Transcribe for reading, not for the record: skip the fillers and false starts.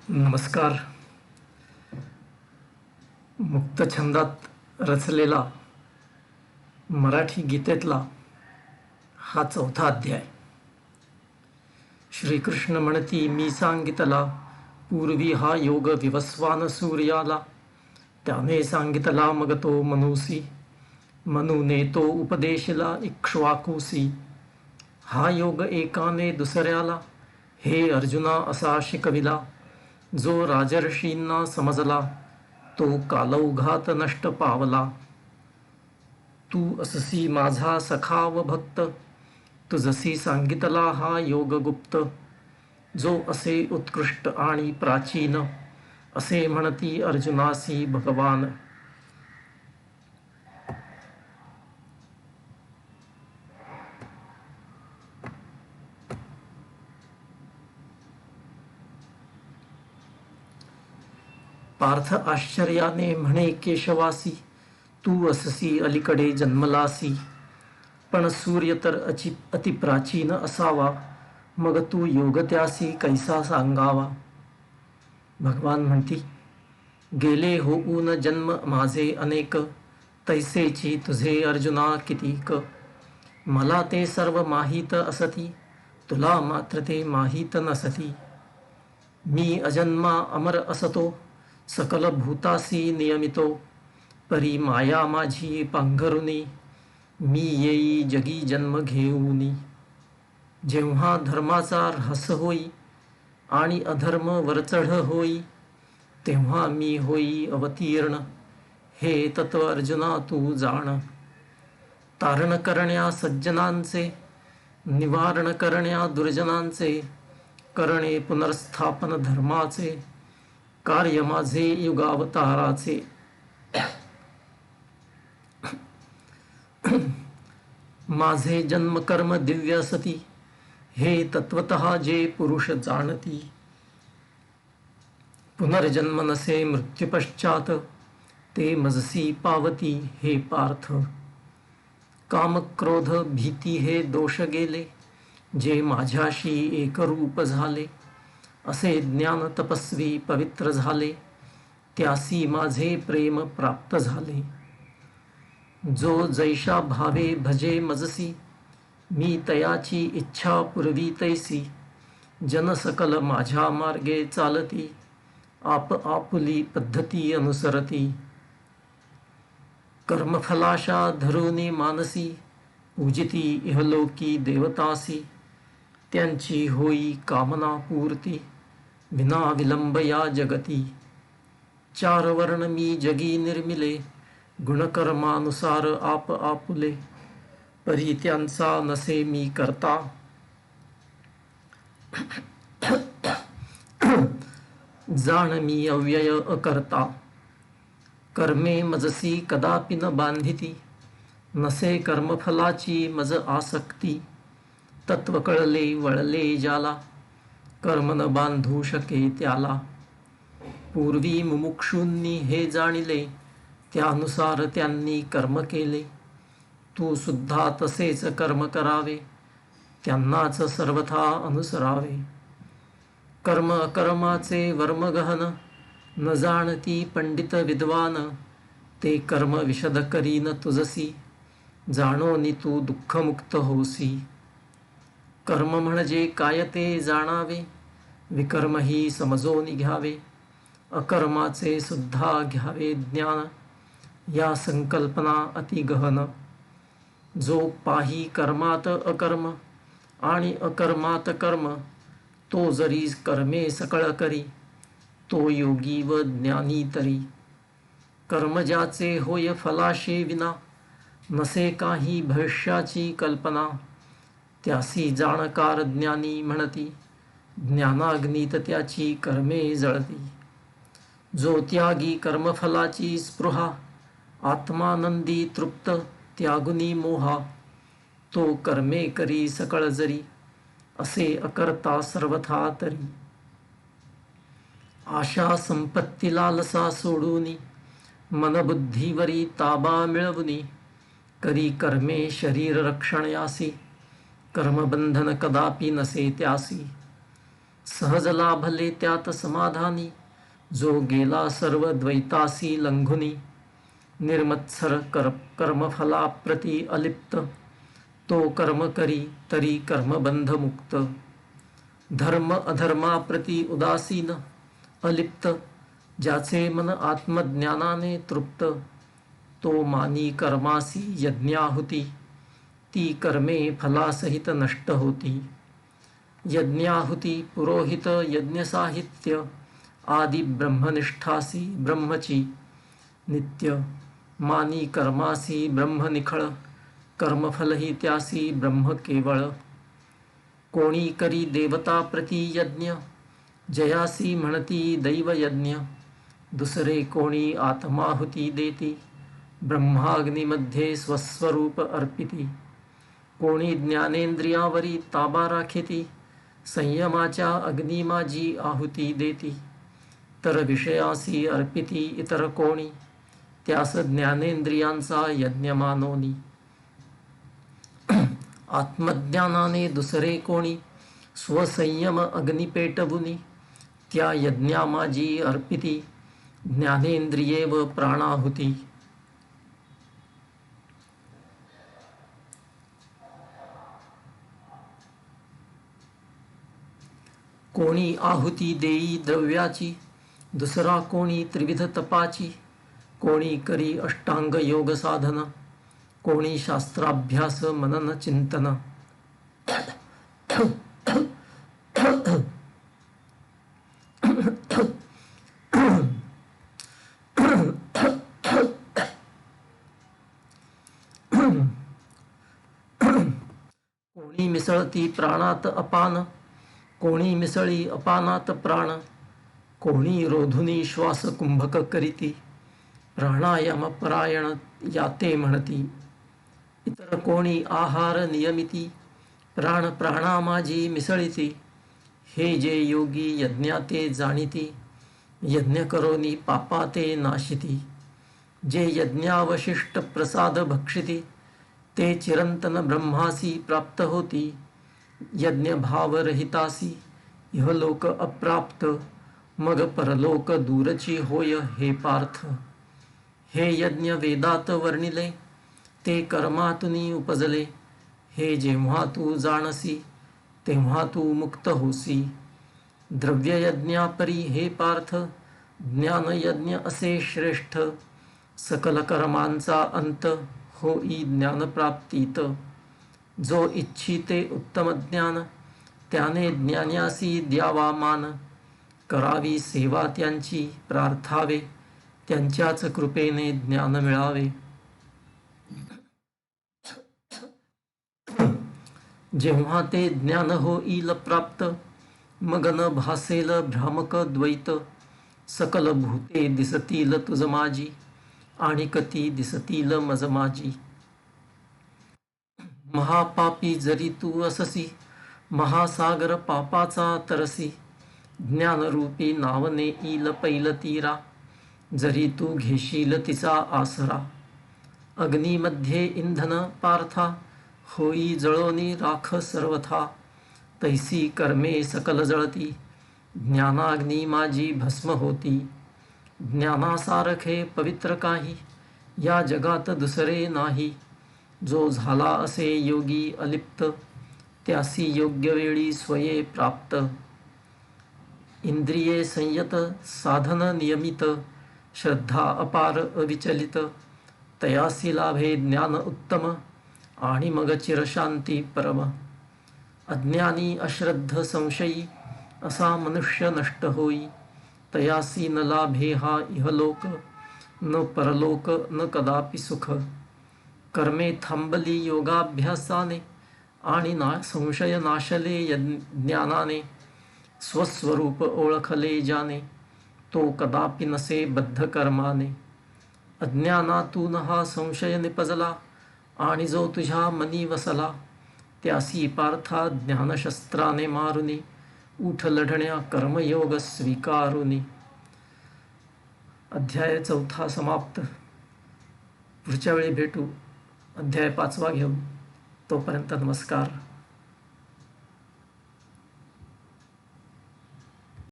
नमस्कार. मुक्त छंदात रचलेला मराठी गीतेतला हा 4था अध्याय. श्रीकृष्ण म्हणती मी सांगितला पूर्वी हा योग विवस्वान सूर्याला. त्याने सांगितला मग तो मनूसी, मनूने तो उपदेशला इक्ष्वाकुसी. हा योग एकाने दुसऱ्याला हे अर्जुना असा शिकविला. जो राजर्षींना समजला तो कालौघात नष्ट पावला. तू अससी माझा सखा व भक्त, तुझसी सांगितला हा योग गुप्त. जो असे उत्कृष्ट आणि प्राचीन, असे म्हणती अर्जुनासी भगवान. पार्थ आश्चर्याने म्हणे केशवासी, तू अससी अलीकडे जन्मलासी. पण सूर्य तर अतिप्राचीन असावा, मग तू योग त्यासी कैसा सांगावा. भगवान म्हणती गेले होऊन जन्म माझे अनेक, तैसेची तुझे अर्जुना कितीक. मला ते सर्व माहीत असती, तुला मात्र ते माहीत नसती. मी अजन्मा अमर असतो, सकल भूतासी नियमितो. परी माया माझी पांघरुनी, मी येई जगी जन्म घेऊनी. जेव्हा धर्माचा ऱ्हास होई आणि अधर्म वरचढ होई, तेव्हा मी होई अवतीर्ण. हे तत्व अर्जुना तू जाण. तारण करण्या सज्जनांचे, निवारण करण्या दुर्जनांचे, करणे पुनर्स्थापन धर्माचे, कार्य माझे युगावताराचे. माझे जन्मकर्म दिव्य असती, हे तत्वतः जे पुरुष जाणती. पुनर्जन्म नसे मृत्यूपश्चात, ते मजसी पावती हे पार्थ. काम क्रोध भीती हे दोष गेले, जे माझ्याशी एकरूप झाले. असे ज्ञान तपस्वी पवित्र झाले, त्यासी माझे प्रेम प्राप्त झाले. जो जैशा भावे भजे मजसी, मी तयाची इच्छा पुरवी तैसी. जन सकल माझ्या मार्गे चालती, आप आपुली पद्धती अनुसरती. कर्मफलाशा धरुनी मानसी, पूजिती इहलोकी देवतासी. त्यांची होई कामना पूर्ती, विना विलंब या जगती. 4 वर्ण मी जगी निर्मिले, गुणकर्मानुसार आप आपुले. परी त्यांचा नसे मी करता, जाण मी अव्यय अकर्ता. कर्मे मजसी कदापि न बांधिती, नसे कर्मफलाची मज आसक्ती. तत्व कळले वळले ज्याला, कर्म न बांधू शके त्याला. पूर्वी मुमुक्षूंनी हे जाणिले, त्यानुसार त्यांनी कर्म केले. तू सुद्धा तसेच कर्म करावे, त्यांनाच सर्वथा अनुसरावे. कर्म अकर्माचे वर्म गहन, न जाणती पंडित विद्वान. ते कर्म विशद करीन तुझसी, जाणोनी तू दुःखमुक्त होसी. कर्म म्हणजे काय ते जाणावे, विकर्मही समजोनी घ्यावे. अकर्माचे सुद्धा घ्यावे ज्ञान, या संकल्पना अतिगहन. जो पाही कर्मात अकर्म आणि अकर्मात कर्म, तो जरी कर्मे सकळ करी, तो योगी व ज्ञानी तरी. कर्म ज्याचे होय फलाशे विना, नसे काही भविष्याची कल्पना. त्यासी जाणकार ज्ञानी म्हणती, ज्ञानाग्नीत त्याची कर्मे जळती. जो त्यागी कर्मफलाची स्पृहा, आत्मानंदी तृप्त त्यागुनी मोहा. तो कर्मे करी सकळ जरी, असे अकर्ता सर्वथा तरी. आशा संपत्ती लालसा सोडूनी, मनबुद्धीवरी ताबा मिळवुनी. करी कर्मे शरीर रक्षण यासी, कर्मबंधन कदापि नसे त्यासी. सहज लाभले त्यात समाधानी, जो गेला सर्व द्वैतासी लंघुनी. निर्मत्सर कर्मफलाप्रती अलिप्त, तो कर्म करी तरी कर्मबंध मुक्त. धर्म अधर्माप्रती उदासीन अलिप्त, ज्याचे मन आत्मज्ञानाने तृप्त. तो मानी कर्मासी यज्ञाहुती, ती कर्मे फलासहित नष्ट होती. यज्ञाहुती पुरोहित यज्ञसाहित्य, आदि ब्रह्मनिष्ठासी ब्रह्मची नित्य. मानी कर्मासी ब्रह्म निखळ, कर्मफलही त्यासी ब्रह्म केवळ. कोणी करी देवता प्रती यज्ञ, जयासी म्हणती दैवयज्ञ. दुसरे कोणी आत्माहुती देती, ब्रह्माग्नीमध्ये स्वस्वरूप अर्पिती. कोणी ज्ञानेंद्रियावरी ताबा राखिती, संयमाच्या अग्निमाजी आहुती देती. तर विषयासी अर्पिती इतर कोणी, त्यास ज्ञानेंद्रियांचा यज्ञ मानोनी. आत्मज्ञानाने दुसरे कोणी, स्वसंयम अग्नी पेटवुनी. त्या यज्ञामाजी अर्पिती, ज्ञानेंद्रिये व प्राणाहुती. कोणी आहुती देई द्रव्याची, दुसरा कोणी त्रिविध तपाची. कोणी करी अष्टांग योग साधन, कोणी शास्त्राभ्यास मनन चिंतन. कोणी मिसळती प्राणात अपान, कोणी मिसळी अपानात प्राण. कोणी रोधुनी श्वास कुंभक करीती, प्राणायाम परायण याते म्हणती. इतर कोणी आहार नियमिती, प्राण प्राणामाजी मिसळिती. हे जे योगी यज्ञाते जाणिती, यज्ञ करोनी पापाते नाशिती. जे यज्ञावशिष्ट प्रसाद भक्षिती, ते चिरंतन ब्रह्मासी प्राप्त होती. यज्ञ भावरहितासी इहलोक अप्राप्त, मग परलोक दूरची होय हे पार्थ. हे यज्ञ वेदात वर्णिले, ते कर्मातुनी उपजले. हे जेव्हा तू जाणसी, तेव्हा तू मुक्त होसी. द्रव्ययज्ञापरी हे पार्थ, ज्ञानयज्ञ असे श्रेष्ठ. सकल कर्मांचा अंत होई ज्ञानप्राप्तीत. जो इच्छिते उत्तम ज्ञान, त्याने ज्ञान्यासी द्यावा मान. करावी सेवा त्यांची प्रार्थावे, त्यांच्याच कृपेने ज्ञान मिळावे. जेव्हा ते ज्ञान होईल प्राप्त, मग न भासेल भ्रामक द्वैत. सकल भूते दिसतील तुझ माझी, आणि कती दिसतील मज माझी. महापापी जरी तू अससी, महासागर पापाचा तरसी. ज्ञानरूपी नावने येईल पैल तीरा, जरी तू घेशील तिचा आसरा. अग्नीमध्ये इंधन पार्था, होई जळोनी राख सर्वथा. तैसी कर्मे सकल जळती, ज्ञानाग्नी माझी भस्म होती. ज्ञानासारखे पवित्र काही, या जगात दुसरे नाही. जो झाला असे योगी अलिप्त, त्यासी योग्य वेळी स्वये प्राप्त. इंद्रिये संयत साधन नियमित, श्रद्धा अपार अविचलित. तयासी लाभे ज्ञान उत्तम, आणि मग चिरशांती परम. अज्ञानी अश्रद्ध संशयी, असा मनुष्य नष्ट होई. तयासी न लाभे हा इहलोक, न परलोक न कदापि सुख. कर्मे थांबली योगाभ्यासाने, आणि संशय नाशले ज्ञानाने. स्वस्वरूप ओळखले जाने, तो कदापि नसे बद्ध कर्माने. अज्ञानातून हा संशय निपजला, आणि जो तुझ्या मनी वसला. त्यासी पार्था ज्ञानशस्त्राने मारुनी, उठ लढण्या कर्मयोग स्वीकारुनी. अध्याय 4 समाप्त. पुढच्या वेळी भेटू अध्याय 5 घेऊन. तोपर्यंत नमस्कार.